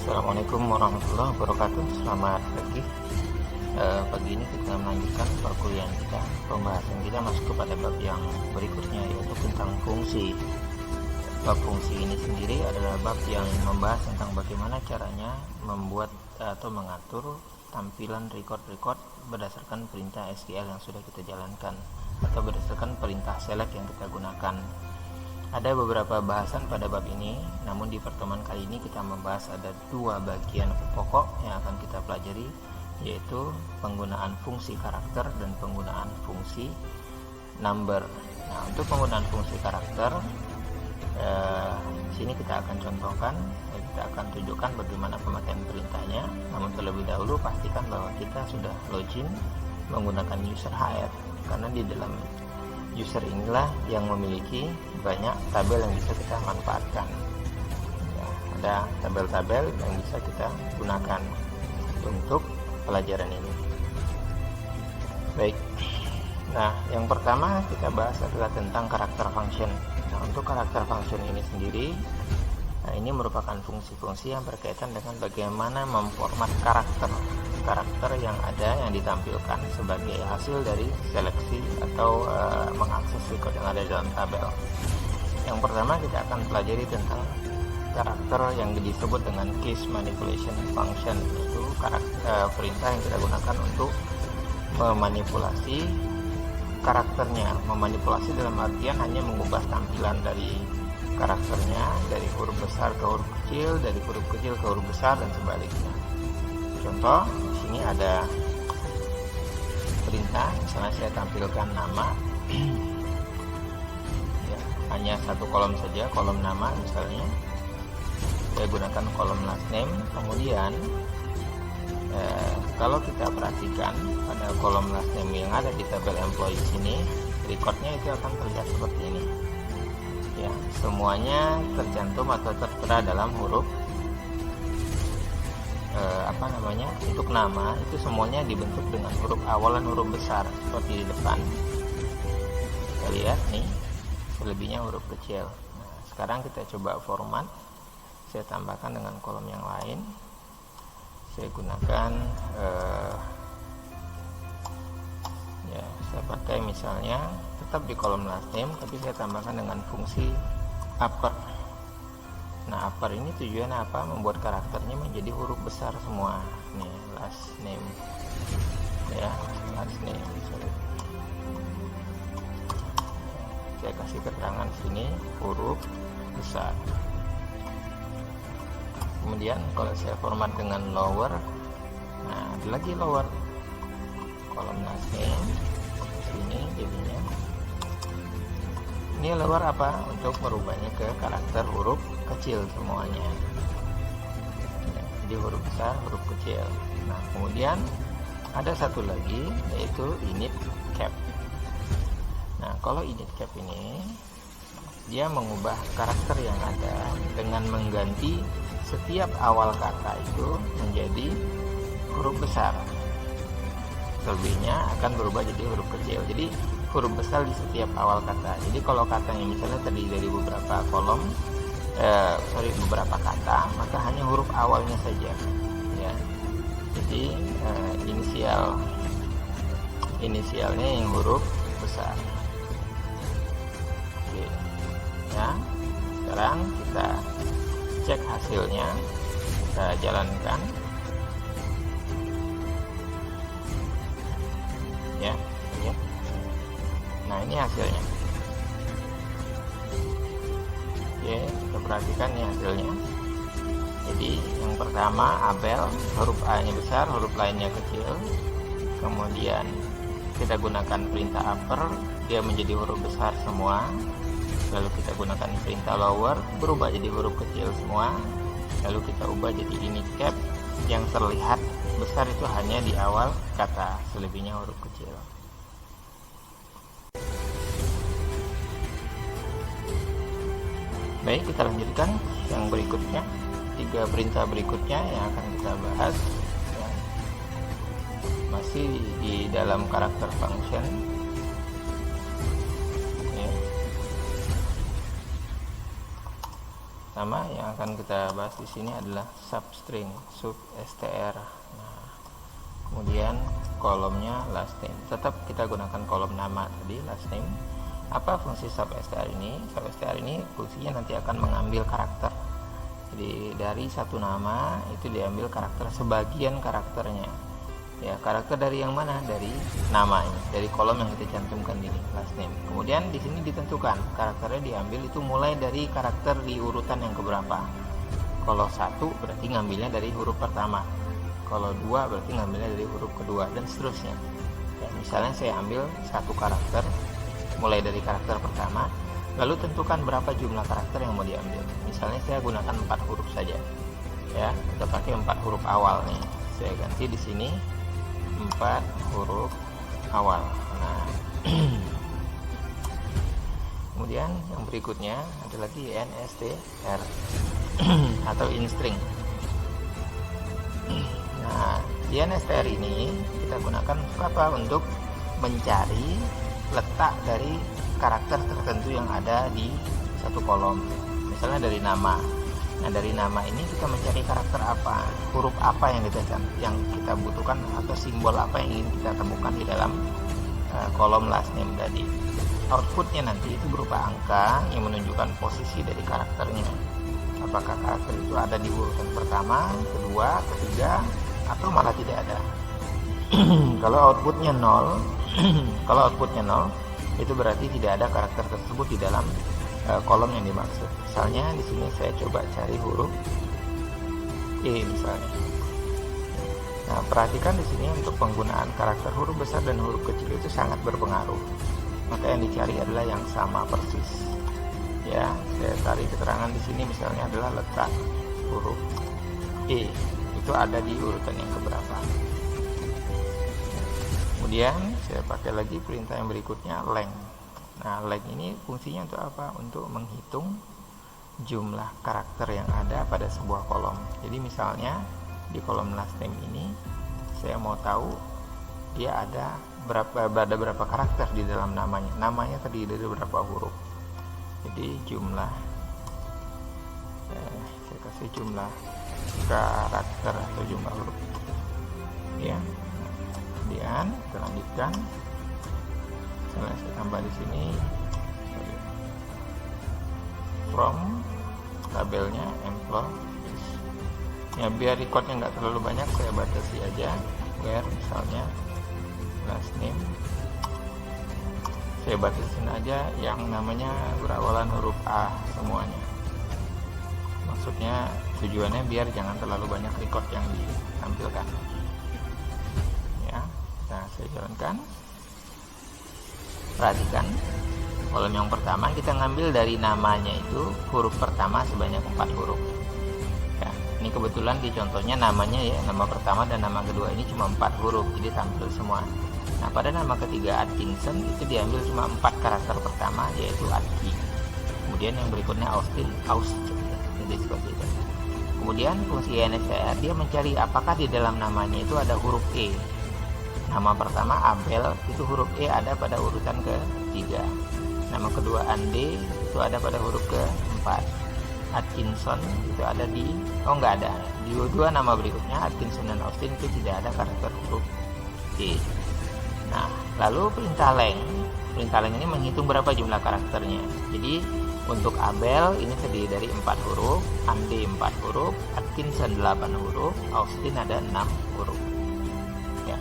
Assalamualaikum warahmatullahi wabarakatuh. Selamat pagi. Pagi ini kita melanjutkan perkuliahan kita. Pembahasan kita masuk kepada bab yang berikutnya, yaitu tentang fungsi. Bab fungsi ini sendiri adalah bab yang membahas tentang bagaimana caranya membuat atau mengatur tampilan record berdasarkan perintah SQL yang sudah kita jalankan atau berdasarkan perintah select yang kita gunakan. Ada beberapa bahasan pada bab ini, namun di pertemuan kali ini kita membahas ada dua bagian pokok yang akan kita pelajari, yaitu penggunaan fungsi karakter dan penggunaan fungsi number. Nah, untuk penggunaan fungsi karakter, sini kita akan contohkan, kita akan tunjukkan bagaimana pemakaian perintahnya. Namun terlebih dahulu pastikan bahwa kita sudah login menggunakan user HR, karena di dalam user inilah yang memiliki banyak tabel yang bisa kita manfaatkan. Ya, ada tabel-tabel yang bisa kita gunakan untuk pelajaran ini. Baik. Nah, yang pertama kita bahas adalah tentang karakter function. Nah, untuk karakter function ini sendiri, ini merupakan fungsi-fungsi yang berkaitan dengan bagaimana memformat karakter yang ada, yang ditampilkan sebagai hasil dari seleksi atau mengakses record yang ada dalam tabel. Yang pertama kita akan pelajari tentang karakter yang disebut dengan case manipulation function. Itu perintah yang kita gunakan untuk memanipulasi karakternya. Memanipulasi dalam artian hanya mengubah tampilan dari karakternya dari huruf besar ke huruf kecil, dari huruf kecil ke huruf besar, dan sebaliknya. Contoh, di sini ada perintah, misalnya saya tampilkan nama, ya, hanya satu kolom saja, kolom nama misalnya. Saya gunakan kolom last name. Kemudian, kalau kita perhatikan pada kolom last name yang ada di tabel employee sini, recordnya itu akan terlihat seperti ini. Ya, semuanya tercantum atau tertera dalam huruf untuk nama itu semuanya dibentuk dengan huruf awalan huruf besar seperti di depan. Kita lihat nih, selebihnya huruf kecil. Nah, sekarang kita coba format. Saya tambahkan dengan kolom yang lain. Saya gunakan saya pakai misalnya tetap di kolom last name, tapi saya tambahkan dengan fungsi upper. Nah, upper ini tujuannya apa? Membuat karakternya menjadi huruf besar semua. Nih, last name. Ya, last name. Sorry. Saya kasih keterangan sini huruf besar. Kemudian kalau saya format dengan lower, nah ada lagi lower. Kolom last name sini jadinya. Ini lower apa? Untuk merubahnya ke karakter huruf kecil semuanya. Jadi huruf besar, huruf kecil. Nah, kemudian ada satu lagi, yaitu init cap. Nah, kalau init cap ini dia mengubah karakter yang ada dengan mengganti setiap awal kata itu menjadi huruf besar. Selebihnya akan berubah jadi huruf kecil. Jadi huruf besar di setiap awal kata. Jadi kalau katanya misalnya terdiri dari beberapa kolom, beberapa kata, maka hanya huruf awalnya saja. Ya. Jadi inisialnya yang huruf besar. Oke. Ya. Sekarang kita cek hasilnya. Kita jalankan. Ya. Nah, ini hasilnya. Oke, kita perhatikan nih hasilnya. Jadi yang pertama Abel, huruf A nya besar, huruf lainnya kecil. Kemudian kita gunakan perintah upper, dia menjadi huruf besar semua. Lalu kita gunakan perintah lower, berubah jadi huruf kecil semua. Lalu kita ubah jadi init cap, yang terlihat besar itu hanya di awal kata, selebihnya huruf kecil. Baik, kita lanjutkan yang berikutnya. 3 perintah berikutnya yang akan kita bahas, ya. Masih di dalam karakter function, ya. pertama yang akan kita bahas di sini adalah substring str. Nah, kemudian kolomnya last name. Tetap kita gunakan kolom nama tadi, last name. Apa fungsi substr ini? Substr ini fungsinya nanti akan mengambil karakter. Jadi dari satu nama itu diambil karakter, sebagian karakternya. Ya, karakter dari yang mana? Dari nama ini, dari kolom yang kita cantumkan ini, last name. Kemudian di sini ditentukan karakternya diambil itu mulai dari karakter di urutan yang keberapa. Kalau 1 berarti ngambilnya dari huruf pertama. Kalau 2 berarti ngambilnya dari huruf kedua, dan seterusnya. Ya, misalnya saya ambil satu karakter mulai dari karakter pertama, lalu tentukan berapa jumlah karakter yang mau diambil. Misalnya saya gunakan 4 huruf saja. Ya, kita pakai 4 huruf awal nih. Saya ganti di sini 4 huruf awal. Nah, kemudian yang berikutnya ada lagi instr atau instring. Nah, instr ini kita gunakan apa? Untuk mencari letak dari karakter tertentu yang ada di satu kolom. Misalnya dari nama. Nah, dari nama ini kita mencari karakter apa, huruf apa yang kita butuhkan, atau simbol apa yang ingin kita temukan di dalam kolom last name tadi. Outputnya nanti itu berupa angka yang menunjukkan posisi dari karakternya. Apakah karakter itu ada di urutan pertama, kedua, ketiga, atau malah tidak ada. Kalau outputnya 0, itu berarti tidak ada karakter tersebut di dalam kolom yang dimaksud. Misalnya di sini saya coba cari huruf E misalnya. Nah, perhatikan di sini untuk penggunaan karakter huruf besar dan huruf kecil itu sangat berpengaruh. Maka yang dicari adalah yang sama persis. Ya, saya cari keterangan di sini misalnya adalah letak huruf E itu ada di urutan yang keberapa. Kemudian saya pakai lagi perintah yang berikutnya, length. Nah, length ini fungsinya untuk apa? Untuk menghitung jumlah karakter yang ada pada sebuah kolom. Jadi misalnya di kolom last name ini saya mau tahu dia ada berapa karakter di dalam namanya. Namanya terdiri dari berapa huruf. Jadi jumlah saya kasih jumlah karakter atau jumlah huruf. Ya. Kemudian kita lanjutkan. Saya tambah di sini from tabelnya employees. Ya, biar recordnya nggak terlalu banyak, saya batasi aja. Where misalnya last name, saya batasin aja yang namanya berawalan huruf A semuanya. Maksudnya tujuannya biar jangan terlalu banyak record yang ditampilkan. Ya, nah saya jalankan. Perhatikan kolom yang pertama kita ngambil dari namanya itu huruf pertama sebanyak 4 huruf. Ya, ini kebetulan di contohnya namanya ya, nama pertama dan nama kedua ini cuma 4 huruf, jadi tampil semua. Nah, pada nama ketiga Atkinson itu diambil cuma 4 karakter pertama, yaitu Atki. Kemudian yang berikutnya Austin, jadi seperti itu. Kemudian fungsi instr dia mencari apakah di dalam namanya itu ada huruf E. Nama pertama Abel itu huruf E ada pada urutan ke-3. Nama kedua Ande itu ada pada huruf ke-4. Atkinson itu ada di enggak ada. Di dua nama berikutnya Atkinson dan Austin itu tidak ada karakter huruf E. Nah, lalu perintah length. Perintah length ini menghitung berapa jumlah karakternya. Jadi untuk Abel ini terdiri dari 4 huruf, Ande 4 huruf, Atkinson 8 huruf, Austin ada 6 huruf. Ya.